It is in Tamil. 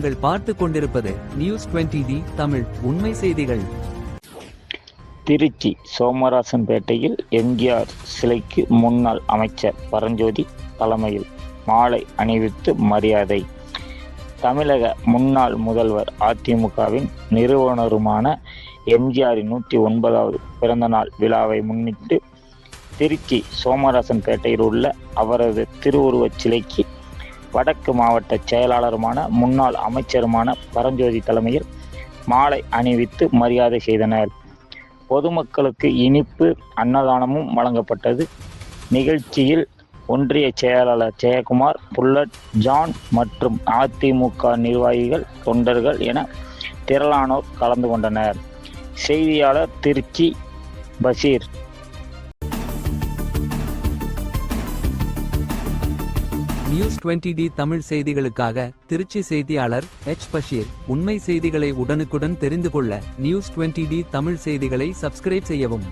நீங்கள் பார்த்து கொண்டிருப்பது நியூஸ் 20D தமிழ் உண்மை செய்திகள். திருச்சி சோமராசன்பேட்டையில் எம்ஜிஆர் சிலைக்கு முன்னாள் அமைச்சர் பரஞ்சோதி தலைமையில் மாலை அணிவித்து மரியாதை. தமிழக முன்னாள் முதல்வர் அதிமுகவின் நிறுவனருமான எம்ஜிஆரின் 109வது பிறந்தநாள் விழாவை முன்னிட்டு திருச்சி சோமராசன்பேட்டையில் உள்ள அவரது திருவுருவச் சிலைக்கு வடக்கு மாவட்ட செயலாளருமான முன்னாள் அமைச்சருமான பரஞ்சோதி தலைமையில் மாலை அணிவித்து மரியாதை செய்தனர். பொதுமக்களுக்கு இனிப்பு அன்னதானமும் வழங்கப்பட்டது. நிகழ்ச்சியில் ஒன்றிய செயலாளர் ஜெயக்குமார், புல்லட் ஜான் மற்றும் அதிமுக நிர்வாகிகள், தொண்டர்கள் என திரளானோர் கலந்து கொண்டனர். செய்தியாளர் திருச்சி பஷீர். நியூஸ் 20D தமிழ் செய்திகளுக்காக திருச்சி செய்தியாளர் பஷீர். உண்மை செய்திகளை உடனுக்குடன் தெரிந்து கொள்ள நியூஸ் 20D தமிழ் செய்திகளை சப்ஸ்கிரைப் செய்யவும்.